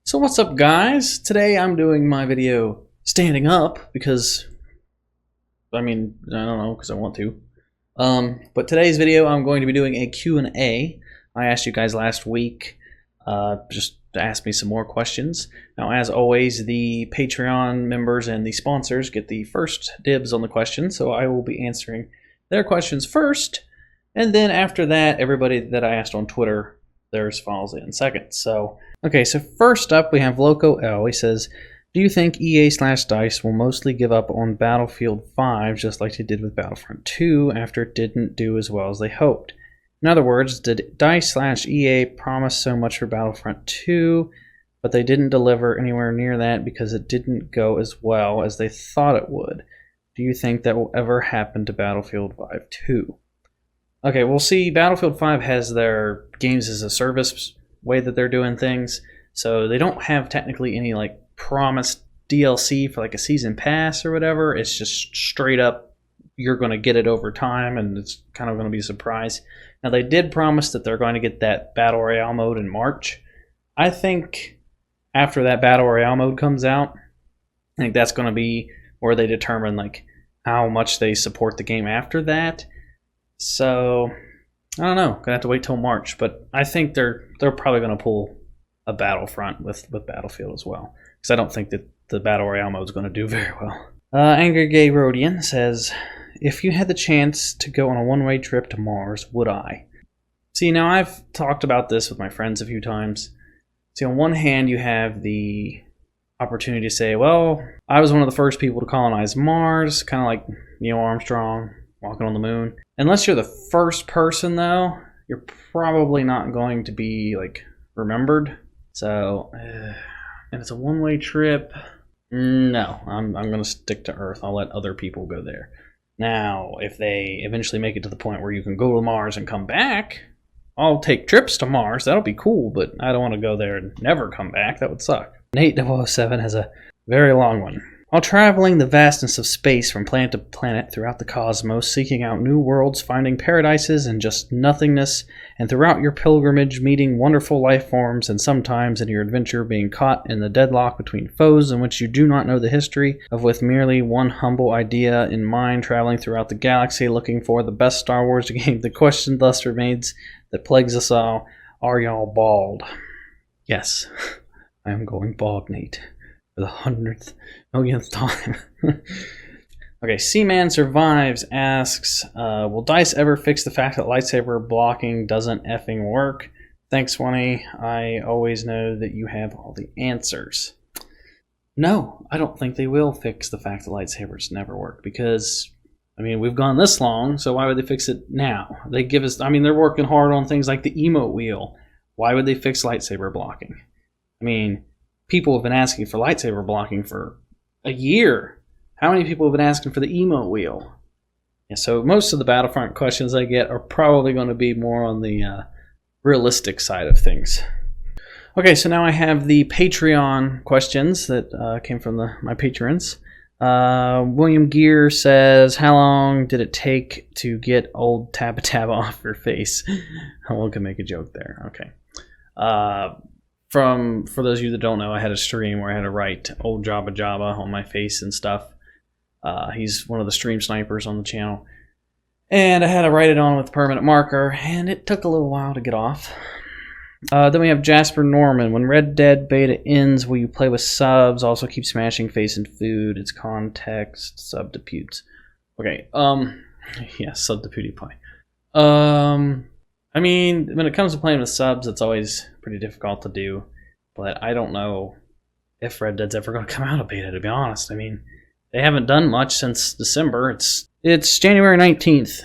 So what's up, guys? Today I'm doing my video standing up because, I don't know, because I want to. But today's video I'm going to be doing a Q&A. I asked you guys last week just to ask me some more questions. Now, as always, the Patreon members and the sponsors get the first dibs on the questions, so I will be answering their questions first, and then after that, everybody that I asked on Twitter, theirs falls in second. So, okay, so first up we have Loco L. He says, do you think EA/DICE will mostly give up on Battlefield 5 just like they did with Battlefront 2 after it didn't do as well as they hoped? In other words, did DICE/EA promise so much for Battlefront 2, but they didn't deliver anywhere near that because it didn't go as well as they thought it would? Do you think that will ever happen to Battlefield 5 too? Okay, we'll see. Battlefield 5 has their games as a service way that they're doing things, so they don't have technically any like promised DLC for like a season pass or whatever. It's just straight up you're going to get it over time, and it's kind of going to be a surprise. Now, they did promise that they're going to get that Battle Royale mode in March. I think after that Battle Royale mode comes out, I think that's going to be where they determine like how much they support the game after that. So, I don't know. Gonna have to wait till March, but I think they're probably going to pull a Battlefront with Battlefield as well, because I don't think that the Battle Royale mode is going to do very well. Angry Gay Rodian says, if you had the chance to go on a one-way trip to Mars, would I? See, now I've talked about this with my friends a few times. See, on one hand, you have the opportunity to say, well, I was one of the first people to colonize Mars, kind of like Neil Armstrong walking on the moon. Unless you're the first person, though, you're probably not going to be like remembered. So, and it's a one-way trip. No, I'm going to stick to Earth. I'll let other people go there. Now, if they eventually make it to the point where you can go to Mars and come back, I'll take trips to Mars. That'll be cool, but I don't want to go there and never come back. That would suck. Nate007 has a very long one. While traveling the vastness of space from planet to planet throughout the cosmos, seeking out new worlds, finding paradises and just nothingness, and throughout your pilgrimage meeting wonderful life forms, and sometimes in your adventure being caught in the deadlock between foes in which you do not know the history of, with merely one humble idea in mind, traveling throughout the galaxy looking for the best Star Wars game, the question thus remains that plagues us all, are y'all bald? Yes, I am going bald, Nate. For the 100th millionth time. Okay, Seaman Survives asks, will DICE ever fix the fact that lightsaber blocking doesn't effing work? Thanks, Swanee. I always know that you have all the answers. No, I don't think they will fix the fact that lightsabers never work, because, we've gone this long, so why would they fix it now? They give us, they're working hard on things like the emote wheel. Why would they fix lightsaber blocking? People have been asking for lightsaber blocking for a year. How many people have been asking for the emote wheel? Yeah, so most of the Battlefront questions I get are probably going to be more on the realistic side of things. Okay, so now I have the Patreon questions that came from my patrons. William Gear says, how long did it take to get old Tabba Tabba off your face? One can make a joke there. Okay. For those of you that don't know, I had a stream where I had to write old Jabba Jabba on my face and stuff. He's one of the stream snipers on the channel. And I had to write it on with a permanent marker, and it took a little while to get off. Then we have Jasper Norman. When Red Dead beta ends, will you play with subs? Also keep smashing face and food. It's context, subdeputes. Okay, yeah, subdepute. When it comes to playing with subs, it's always pretty difficult to do, but I don't know if Red Dead's ever going to come out of beta, to be honest. They haven't done much since December. It's January 19th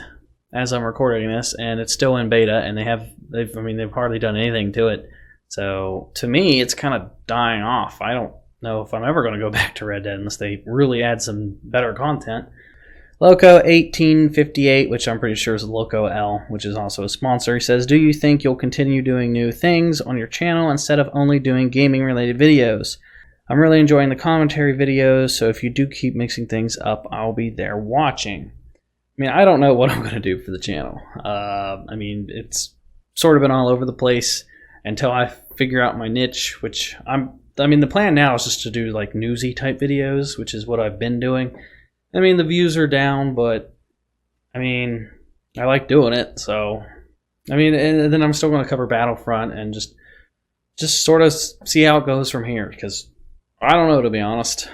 as I'm recording this, and it's still in beta, and they've hardly done anything to it. So to me, it's kind of dying off. I don't know if I'm ever going to go back to Red Dead unless they really add some better content. Loco1858, which I'm pretty sure is Loco L, which is also a sponsor, he says, do you think you'll continue doing new things on your channel instead of only doing gaming-related videos? I'm really enjoying the commentary videos, so if you do keep mixing things up, I'll be there watching. I don't know what I'm going to do for the channel. It's sort of been all over the place until I figure out my niche, which I'm I mean, the plan now is just to do like newsy type videos, which is what I've been doing. I mean, the views are down, but I mean, I like doing it. So, I mean, and then I'm still going to cover Battlefront and just sort of see how it goes from here, because I don't know, to be honest.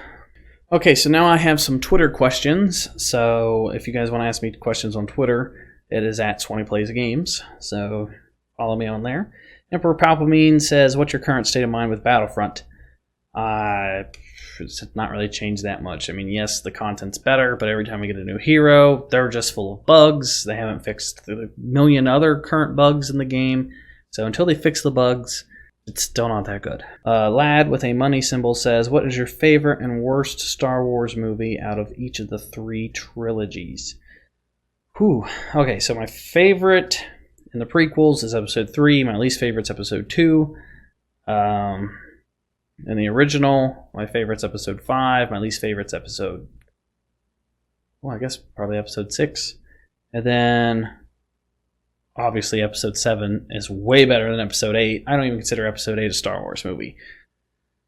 Okay, so now I have some Twitter questions. So if you guys want to ask me questions on Twitter, it is at 20playsgames. So follow me on there. Emperor Palpamine says, what's your current state of mind with Battlefront? It's not really changed that much. I mean, yes, the content's better, but every time we get a new hero, they're just full of bugs. They haven't fixed the million other current bugs in the game. So until they fix the bugs, it's still not that good. Lad with a money symbol says, what is your favorite and worst Star Wars movie out of each of the 3 trilogies? Whew. Okay, so my favorite in the prequels is Episode 3. My least favorite's Episode 2. In the original, my favorite's Episode 5. My least favorite's Episode... well, I guess probably Episode 6. And then... obviously, Episode 7 is way better than Episode 8. I don't even consider Episode 8 a Star Wars movie.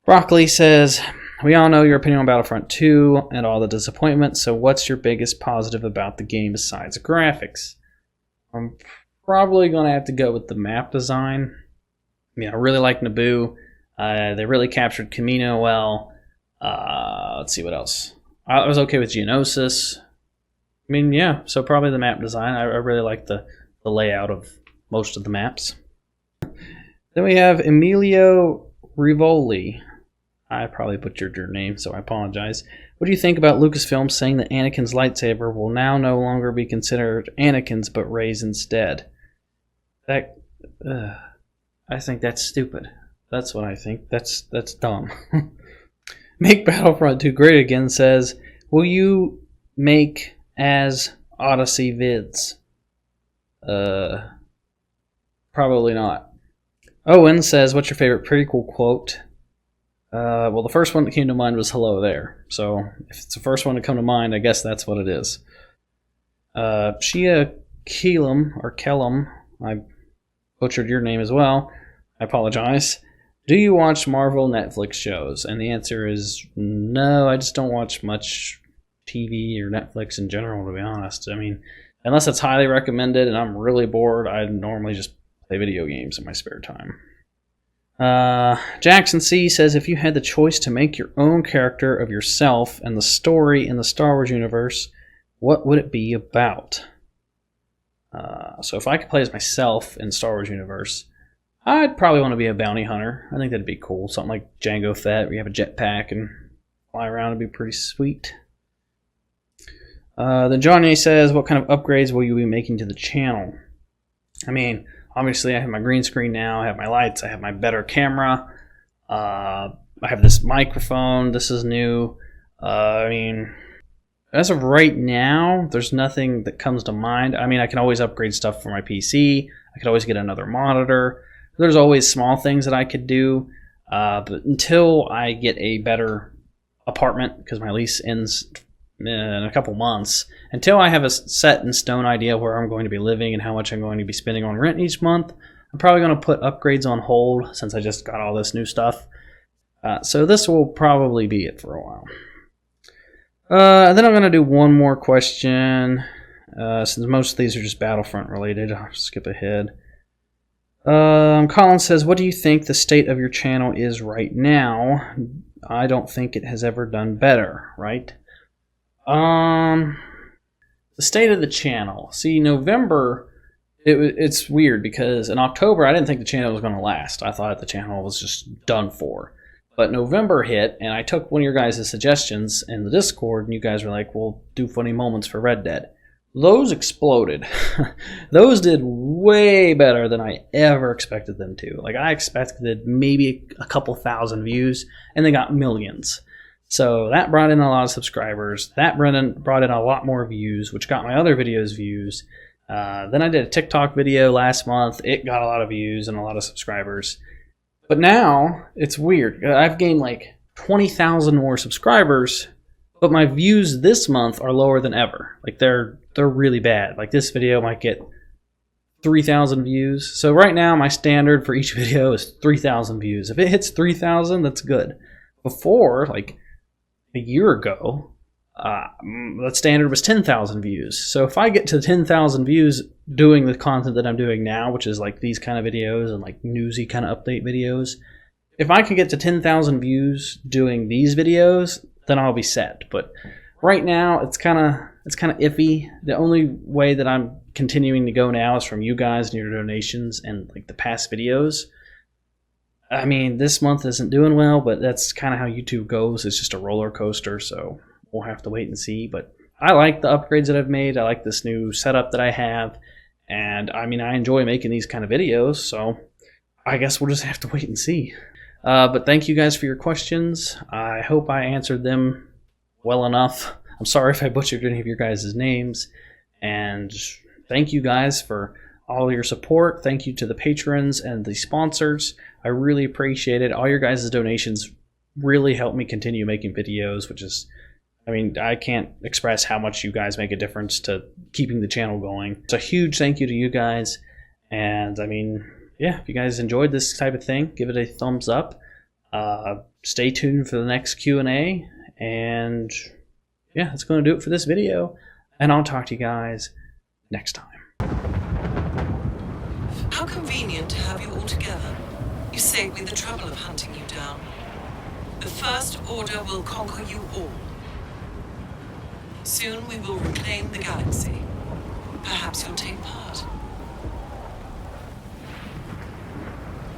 Broccoli says, we all know your opinion on Battlefront 2 and all the disappointment, so what's your biggest positive about the game besides graphics? I'm probably going to have to go with the map design. I mean, I really like Naboo. They really captured Camino well. Let's see what else. I was okay with Geonosis. I mean, yeah, so probably the map design. I really like the layout of most of the maps. Then we have Emilio Rivoli. I probably butchered your name, so I apologize. What do you think about Lucasfilm saying that Anakin's lightsaber will now no longer be considered Anakin's but Rey's instead? I think that's stupid. That's what I think. That's dumb. Make Battlefront 2 great again says, will you make as Odyssey vids? Probably not. Owen says, what's your favorite prequel quote? Well, the first one that came to mind was hello there. So if it's the first one to come to mind, I guess that's what it is. Shia Keelam, or Kellum, I butchered your name as well. I apologize. Do you watch Marvel Netflix shows? And the answer is no, I just don't watch much TV or Netflix in general, to be honest. I mean, unless it's highly recommended and I'm really bored, I normally just play video games in my spare time. Jackson C says, if you had the choice to make your own character of yourself and the story in the Star Wars universe, what would it be about? So if I could play as myself in Star Wars universe, I'd probably want to be a bounty hunter. I think that'd be cool. Something like Jango Fett, where you have a jetpack and fly around. It'd be pretty sweet. Then Johnny says, what kind of upgrades will you be making to the channel? I mean, obviously I have my green screen now, I have my lights, I have my better camera, I have this microphone, this is new. I mean, as of right now, there's nothing that comes to mind. I mean, I can always upgrade stuff for my PC, I could always get another monitor. There's always small things that I could do, but until I get a better apartment, because my lease ends in a couple months, until I have a set in stone idea where I'm going to be living and how much I'm going to be spending on rent each month, I'm probably going to put upgrades on hold since I just got all this new stuff. So this will probably be it for a while. Then I'm going to do one more question. Since most of these are just Battlefront related, I'll skip ahead. Colin says, what do you think the state of your channel is right now? I don't think it has ever done better, right? The state of the channel. See, November, it's weird because in October, I didn't think the channel was going to last. I thought the channel was just done for. But November hit, and I took one of your guys' suggestions in the Discord, and you guys were like, well, do funny moments for Red Dead. Those exploded. Those did way better than I ever expected them to. Like, I expected maybe a couple thousand views, and they got millions. So that brought in a lot of subscribers. That brought in a lot more views, which got my other videos views. Then I did a TikTok video last month. It got a lot of views and a lot of subscribers. But now, it's weird. I've gained like 20,000 more subscribers, but my views this month are lower than ever. Like, they're really bad. Like, this video might get 3,000 views. So right now my standard for each video is 3,000 views. If it hits 3,000, that's good. Before, like a year ago, the standard was 10,000 views. So if I get to 10,000 views doing the content that I'm doing now, which is like these kind of videos and like newsy kind of update videos, if I can get to 10,000 views doing these videos, then I'll be set. But right now it's kind of iffy. The only way that I'm continuing to go now is from you guys and your donations and like the past videos. I mean, this month isn't doing well, but that's kind of how YouTube goes. It's just a roller coaster, so we'll have to wait and see. But I like the upgrades that I've made. I like this new setup that I have, and I mean, I enjoy making these kind of videos, so I guess we'll just have to wait and see. But thank you guys for your questions. I hope I answered them well enough. I'm sorry if I butchered any of your guys' names, and thank you guys for all your support. Thank you to the patrons and the sponsors. I really appreciate it. All your guys' donations really help me continue making videos, which is, I mean, I can't express how much you guys make a difference to keeping the channel going. It's a huge thank you to you guys. And I mean, yeah, if you guys enjoyed this type of thing, give it a thumbs up. Stay tuned for the next Q&A. And yeah, that's going to do it for this video. And I'll talk to you guys next time. How convenient to have you all together. You saved me the trouble of hunting you down. The First Order will conquer you all. Soon we will reclaim the galaxy. Perhaps you'll take part.